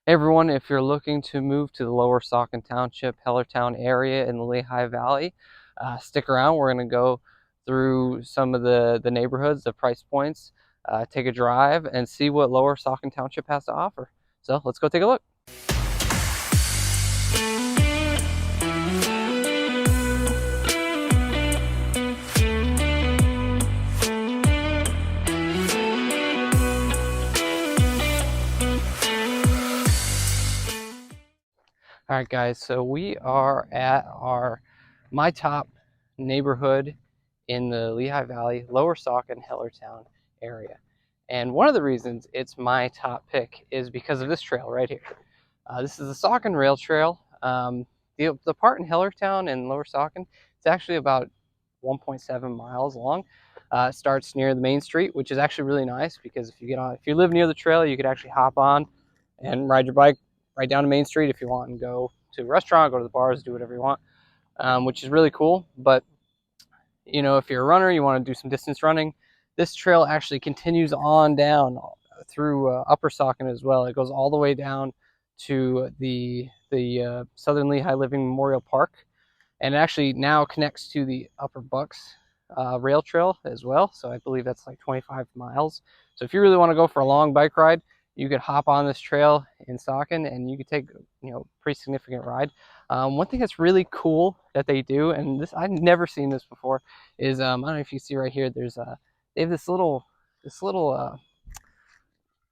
Hey everyone, if you're looking to move to the Lower Saucon Township, Hellertown area in the Lehigh Valley, stick around. We're going to go through some of the neighborhoods, the price points, take a drive, and see what Lower Saucon Township has to offer. So let's go take a look. All right, guys, so we are at my top neighborhood in the Lehigh Valley, Lower Saucon, Hellertown area. And one of the reasons it's my top pick is because of this trail right here. This is the Saucon Rail Trail. The part in Hellertown and Lower Saucon, it's actually about 1.7 miles long. It starts near the Main Street, which is actually really nice because if you live near the trail, you could actually hop on and ride your bike right down to Main Street if you want, and go to a restaurant, go to the bars, do whatever you want, which is really cool. But you know, if you're a runner, you want to do some distance running, this trail actually continues on down through Upper Saucon as well. It goes all the way down to the Southern Lehigh Living Memorial Park, and it actually now connects to the Upper Bucks rail trail as well. So I believe that's like 25 miles. So if you really want to go for a long bike ride, you could hop on this trail in Saucon and you could take, you know, pretty significant ride. One thing that's really cool that they do, and this I've never seen this before, is I don't know if you see right here. They have this little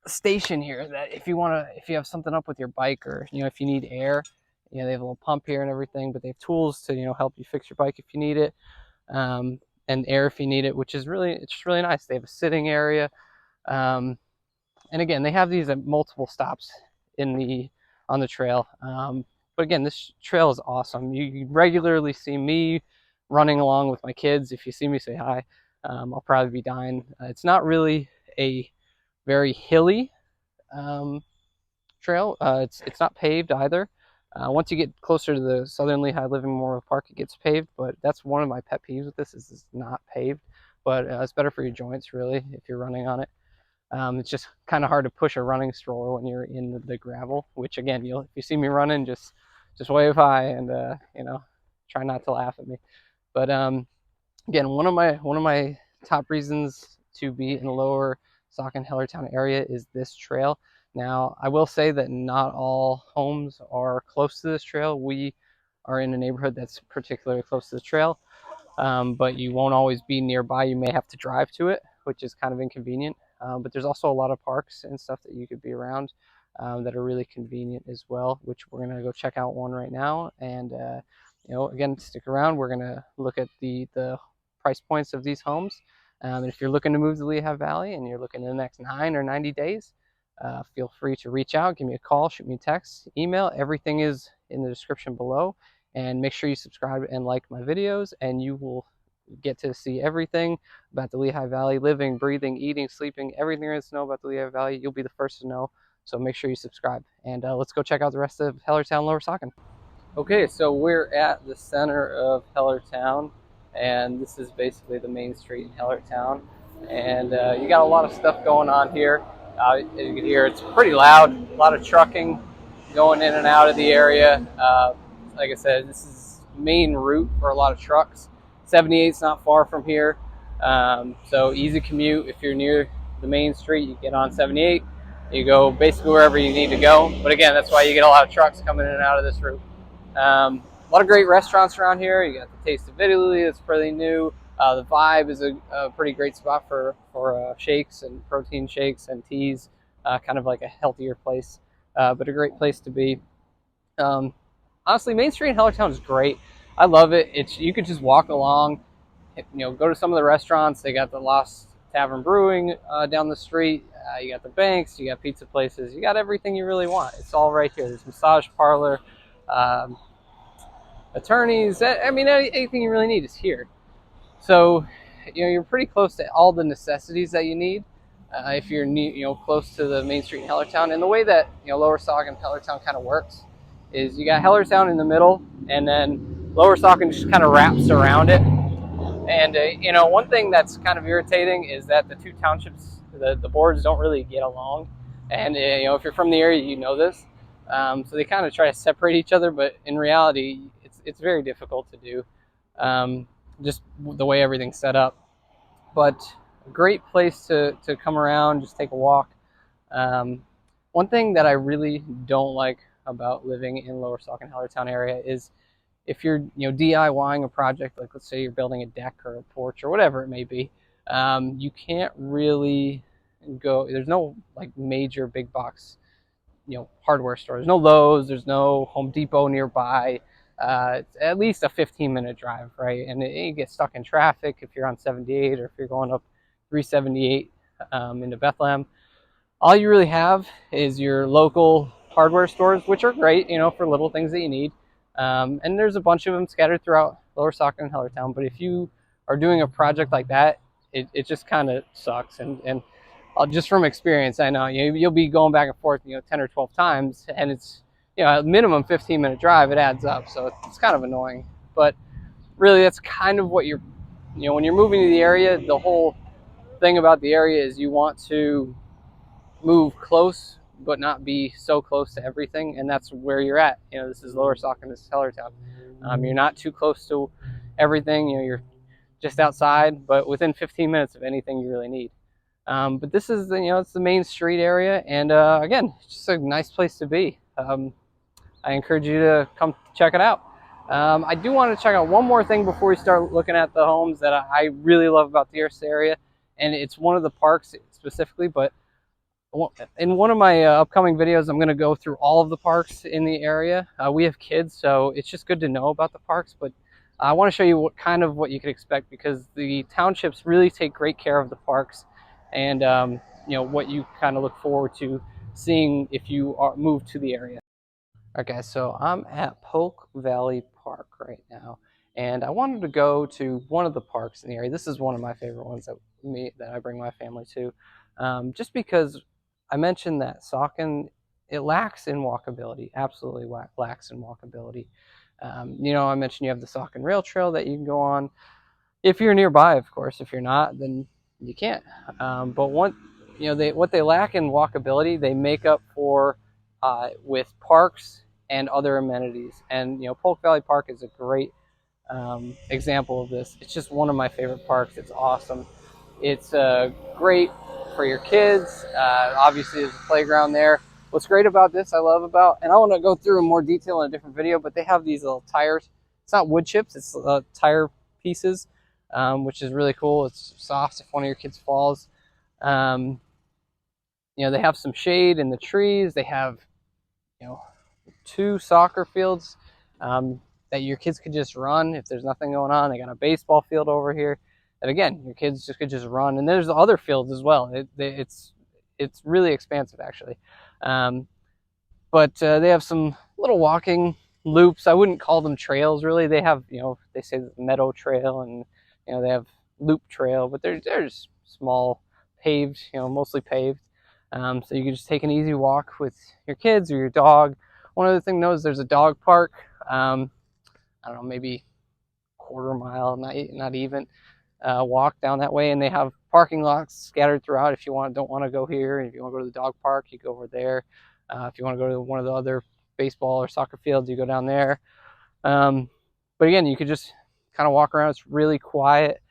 station here that if you have something up with your bike, or you know, if you need air, you know, they have a little pump here and everything. But they have tools to, you know, help you fix your bike if you need it, and air if you need it, which is it's just really nice. They have a sitting area. And again, they have these at multiple stops on the trail. But again, this trail is awesome. You regularly see me running along with my kids. If you see me, say hi. I'll probably be dying. It's not really a very hilly trail. It's not paved either. Once you get closer to the Southern Lehigh Living Memorial Park, it gets paved. But that's one of my pet peeves with this, is it's not paved. But it's better for your joints, really, if you're running on it. It's just kind of hard to push a running stroller when you're in the gravel, which again, if you see me running, just wave hi and you know, try not to laugh at me. But again, one of my top reasons to be in the Lower Saucon Hellertown area is this trail. Now, I will say that not all homes are close to this trail. We are in a neighborhood that's particularly close to the trail, but you won't always be nearby. You may have to drive to it, which is kind of inconvenient. But there's also a lot of parks and stuff that you could be around that are really convenient as well, which we're going to go check out one right now. And, you know, again, stick around. We're going to look at the price points of these homes. And if you're looking to move to Lehigh Valley and you're looking in the next 9 or 90 days, feel free to reach out, give me a call, shoot me a text, email. Everything is in the description below. And make sure you subscribe and like my videos, and you will get to see everything about the Lehigh Valley, living, breathing, eating, sleeping, everything there is to know about the Lehigh Valley. You'll be the first to know, so make sure you subscribe. And let's go check out the rest of Hellertown, Lower Saucon. Okay, so we're at the center of Hellertown, and this is basically the main street in Hellertown. And you got a lot of stuff going on here. You can hear it's pretty loud, a lot of trucking going in and out of the area. Like I said, this is the main route for a lot of trucks. 78's not far from here, so easy commute. If you're near the main street, you get on 78, you go basically wherever you need to go. But again, that's why you get a lot of trucks coming in and out of this route. A lot of great restaurants around here. You got the Taste of Italy, that's pretty new. The Vibe is a pretty great spot for shakes and protein shakes and teas, kind of like a healthier place, but a great place to be. Honestly, Main Street in Hellertown is great. I love it. You could just walk along, you know, go to some of the restaurants. They got the Lost Tavern Brewing down the street. You got the banks. You got pizza places. You got everything you really want. It's all right here. There's massage parlor, attorneys. I mean, anything you really need is here. So, you know, you're pretty close to all the necessities that you need if you're, you know, close to the Main Street in Hellertown. And the way that, you know, Lower Saucon Hellertown kind of works is you got Hellertown in the middle, and then Lower Saucon just kind of wraps around it. And you know, one thing that's kind of irritating is that the two townships, the boards don't really get along. And you know, if you're from the area, you know this. So they kind of try to separate each other, but in reality, it's very difficult to do, just the way everything's set up. But a great place to come around, just take a walk. One thing that I really don't like about living in Lower Saucon Hellertown area is if you're DIYing a project, like let's say you're building a deck or a porch or whatever it may be, you can't really go. There's no like major big box hardware store. There's no Lowe's. There's no Home Depot nearby. It's at least a 15-minute drive, right? And you get stuck in traffic if you're on 78 or if you're going up 378 into Bethlehem. All you really have is your local hardware stores, which are great, for little things that you need. And there's a bunch of them scattered throughout Lower Saucon and Hellertown. But if you are doing a project like that, it just kind of sucks. And just from experience, I know you'll be going back and forth, 10 or 12 times, and it's a minimum 15-minute drive. It adds up, so it's kind of annoying. But really, that's kind of what when you're moving to the area. The whole thing about the area is you want to move close, but not be so close to everything, and that's where you're at. This is Lower Saucon, this is Hellertown. You're not too close to everything. You're just outside, but within 15 minutes of anything you really need. But this is it's the main street area, and again, it's just a nice place to be. I encourage you to come check it out. I do want to check out one more thing before we start looking at the homes that I really love about this area, and it's one of the parks specifically. But in one of my upcoming videos, I'm going to go through all of the parks in the area. We have kids, so it's just good to know about the parks, but I want to show you what you could expect, because the townships really take great care of the parks, and what you kind of look forward to seeing if you move to the area. Okay, so I'm at Polk Valley Park right now, and I wanted to go to one of the parks in the area. This is one of my favorite ones that I bring my family to, just because I mentioned that Saucon, it lacks in walkability, absolutely lacks in walkability. I mentioned you have the Saucon Rail Trail that you can go on if you're nearby, of course. If you're not, then you can't. But what they lack in walkability, they make up for with parks and other amenities. And Polk Valley Park is a great example of this. It's just one of my favorite parks. It's awesome. It's great for your kids. Obviously, there's a playground there. What's great about this, and I want to go through in more detail in a different video, but they have these little tires. It's not wood chips, it's tire pieces, which is really cool. It's soft if one of your kids falls. They have some shade in the trees. They have, 2 soccer fields that your kids could just run if there's nothing going on. They got a baseball field over here. And again, your kids could just run. And there's other fields as well. It's really expansive, actually. But they have some little walking loops. I wouldn't call them trails, really. They have, they say meadow trail, and they have loop trail, but they're just small, paved, mostly paved. So you can just take an easy walk with your kids or your dog. One other thing, though, is there's a dog park. I don't know, maybe quarter mile, not even. Walk down that way, and they have parking lots scattered throughout. If you don't want to go here, and if you want to go to the dog park, you go over there. If you want to go to one of the other baseball or soccer fields, you go down there. But again, you could just kind of walk around. It's really quiet.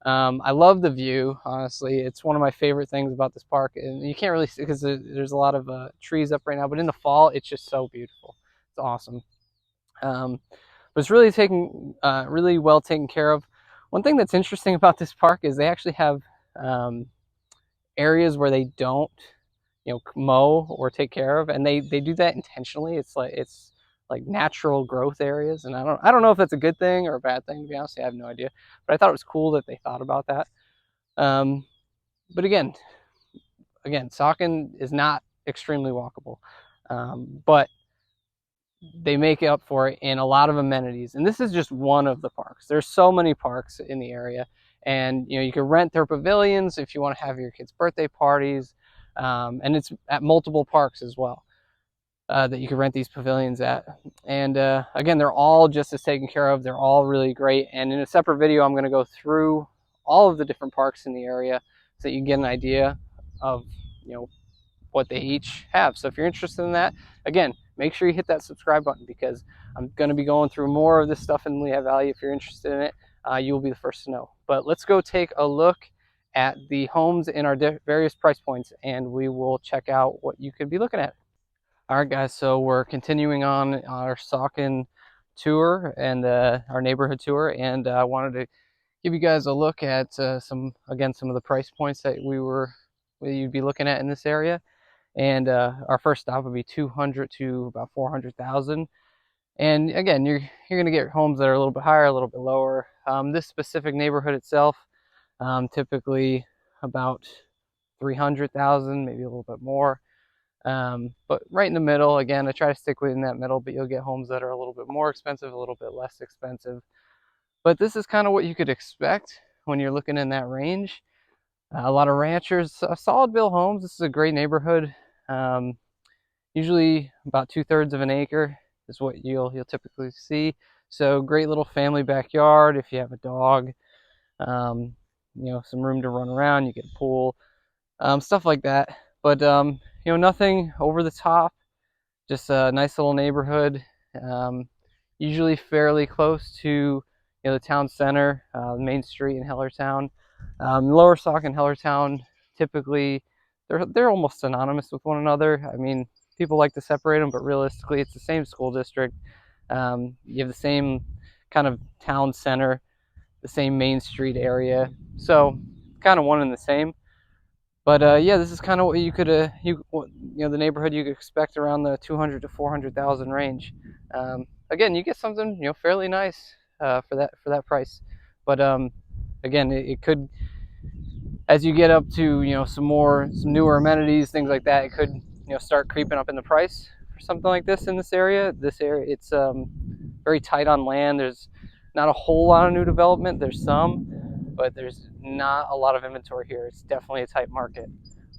I love the view, honestly. It's one of my favorite things about this park, and you can't really see because there's a lot of trees up right now, but in the fall, it's just so beautiful. It's awesome. But it's really really well taken care of. One thing that's interesting about this park is they actually have areas where they don't, mow or take care of, and they do that intentionally. It's like natural growth areas, and I don't know if that's a good thing or a bad thing, to be honest. I have no idea, but I thought it was cool that they thought about that. But again, Saucon is not extremely walkable, but they make up for it in a lot of amenities, and this is just one of the parks. There's so many parks in the area, and you can rent their pavilions if you want to have your kids' birthday parties, and it's at multiple parks as well that you can rent these pavilions at. And again, they're all just as taken care of. They're all really great, and in a separate video, I'm going to go through all of the different parks in the area so that you can get an idea of what they each have. So if you're interested in that, again, make sure you hit that subscribe button, because I'm going to be going through more of this stuff in Lehigh Valley. If you're interested in it, you will be the first to know. But let's go take a look at the homes in our various price points, and we will check out what you could be looking at. All right, guys, so we're continuing on our Saucon tour and our neighborhood tour, and I wanted to give you guys a look at some of the price points that you'd be looking at in this area. And our first stop would be 200 to about 400,000. And again, you're going to get homes that are a little bit higher, a little bit lower. This specific neighborhood itself, typically about 300,000, maybe a little bit more. But right in the middle, again, I try to stick within that middle, but you'll get homes that are a little bit more expensive, a little bit less expensive. But this is kind of what you could expect when you're looking in that range. A lot of ranchers, solid bill homes. This is a great neighborhood. Usually about 2/3 of an acre is what you'll typically see. So great little family backyard if you have a dog. You know, some room to run around. You get a pool, stuff like that. But you know, nothing over the top. Just a nice little neighborhood. Usually fairly close to the town center, Main Street in Hellertown. Lower Saucon and Hellertown, typically they're almost synonymous with one another. I mean, people like to separate them, but realistically it's the same school district. You have the same kind of town center, the same Main Street area, so kind of one and the same. But yeah, this is kind of what you could the neighborhood you could expect around the 200 to 400,000 range. Again, you get something fairly nice for that price. But again, it could, as you get up to some newer amenities, things like that, it could start creeping up in the price for something like this in this area. It's very tight on land. There's not a whole lot of new development. There's some, but there's not a lot of inventory here. It's definitely a tight market.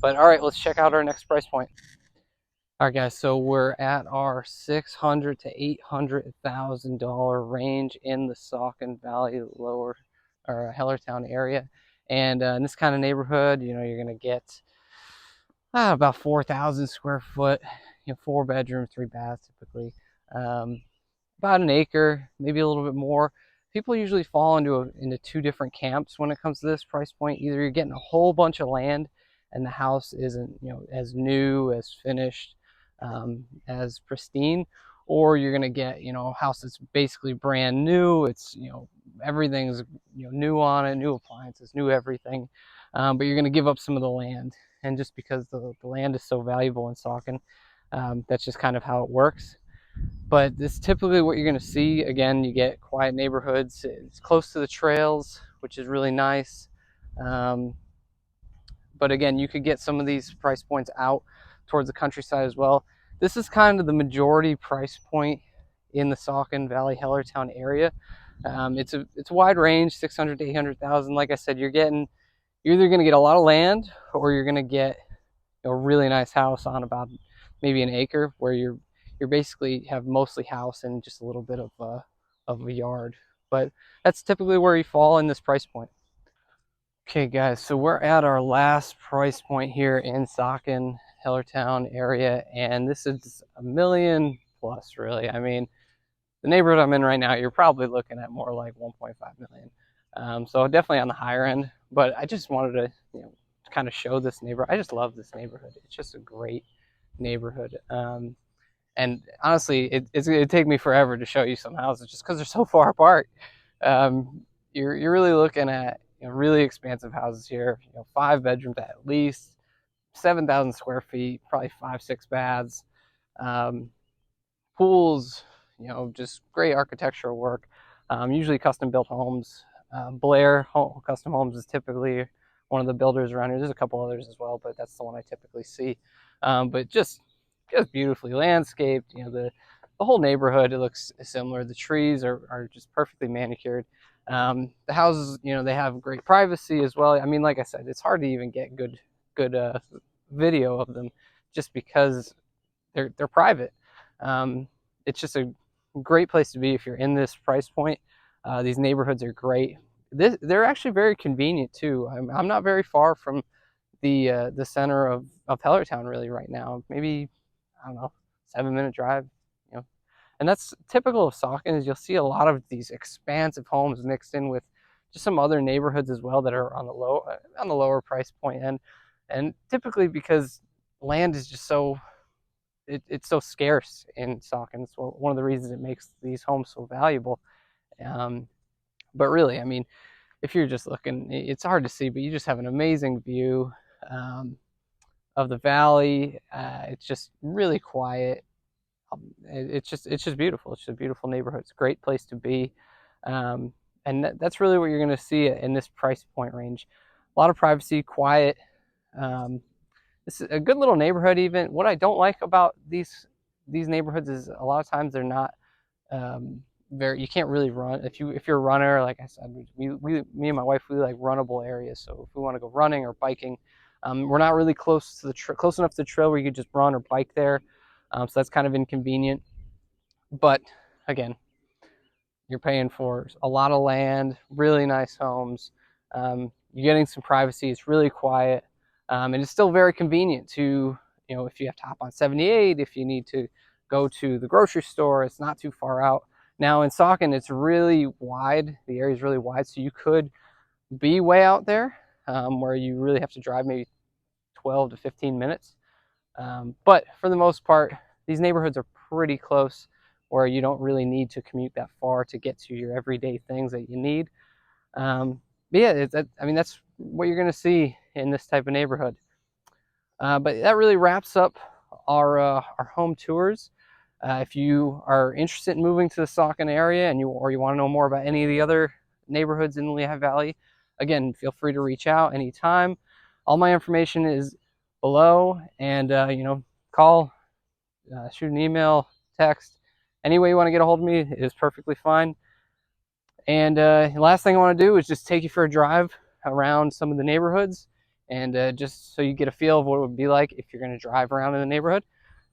But all right, let's check out our next price point. All right, guys, so we're at our $600,000 to $800,000 range in the Saucon Valley, Lower or Hellertown area. And in this kind of neighborhood, you're gonna get about 4,000 square foot, 4 bedrooms, 3 baths typically. About an acre, maybe a little bit more. People usually fall into 2 different camps when it comes to this price point. Either you're getting a whole bunch of land and the house isn't as new, as finished, as pristine, or you're gonna get a house that's basically brand new. It's everything's new on it, new appliances, new everything, but you're gonna give up some of the land. And just because the land is so valuable in Saucon, that's just kind of how it works. But this is typically what you're going to see. Again, you get quiet neighborhoods. It's close to the trails, which is really nice. But again, you could get some of these price points out towards the countryside as well. This is kind of the majority price point in the Saucon Valley, Hellertown area. It's a wide range, 600 to 800,000. Like I said, you're either going to get a lot of land, or you're going to get a really nice house on about maybe an acre, where you're basically have mostly house and just a little bit of a yard. But that's typically where you fall in this price point. Okay, guys, so we're at our last price point here in Saucon, Hellertown area, and this is $1 million plus, really. I mean, the neighborhood I'm in right now, you're probably looking at more like 1.5 million. So definitely on the higher end. But I just wanted to kind of show this neighborhood. I just love this neighborhood. It's just a great neighborhood. And honestly, it'd take me forever to show you some houses just because they're so far apart. You're really looking at really expansive houses here. 5 bedrooms at least, 7,000 square feet, probably 5-6 baths, pools. Just great architectural work. Usually custom built homes. Blair Custom Homes is typically one of the builders around here. There's a couple others as well, but that's the one I typically see. But just beautifully landscaped. The whole neighborhood, it looks similar. The trees are just perfectly manicured. The houses, they have great privacy as well. I mean, like I said, it's hard to even get good video of them just because they're private. It's just a great place to be if you're in this price point. These neighborhoods are great. They're actually very convenient too. I'm not very far from the center of Hellertown really right now. Maybe, I don't know, 7-minute drive, you know. And that's typical of Saucon, is you'll see a lot of these expansive homes mixed in with just some other neighborhoods as well that are on the lower price point end. And typically because land is just so it's so scarce in Saucon. It's one of the reasons it makes these homes so valuable. But really, I mean, if you're just looking, it's hard to see, but you just have an amazing view of the valley. It's just really quiet. It's just beautiful. It's just a beautiful neighborhood. It's a great place to be, and that's really what you're going to see in this price point range. A lot of privacy, quiet. This is a good little neighborhood. Even what I don't like about these neighborhoods is a lot of times they're not you can't really run. If you're a runner, like I said, me and my wife, we like runnable areas. So if we want to go running or biking, we're not really close enough to the trail where you could just run or bike there. So that's kind of inconvenient. But again, you're paying for a lot of land, really nice homes. You're getting some privacy. It's really quiet, and it's still very convenient to, if you have to hop on 78, if you need to go to the grocery store, it's not too far out. Now in Saucon, it's really wide. The area is really wide, so you could be way out there where you really have to drive maybe 12 to 15 minutes. But for the most part, these neighborhoods are pretty close where you don't really need to commute that far to get to your everyday things that you need. But yeah, I mean, that's what you're going to see in this type of neighborhood. But that really wraps up our home tours. If you are interested in moving to the Saucon area or you want to know more about any of the other neighborhoods in the Lehigh Valley, again, feel free to reach out anytime. All my information is below, and call, shoot an email, text, any way you want to get a hold of me is perfectly fine. And last thing I want to do is just take you for a drive around some of the neighborhoods, and just so you get a feel of what it would be like if you're going to drive around in the neighborhood.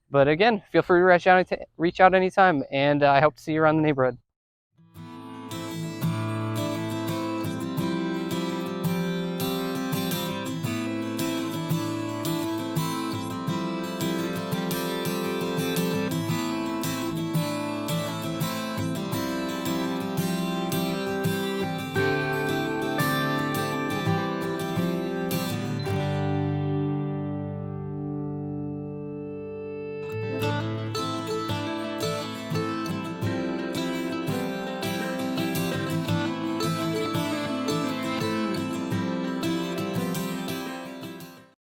But again, feel free to reach out anytime, and I hope to see you around the neighborhood.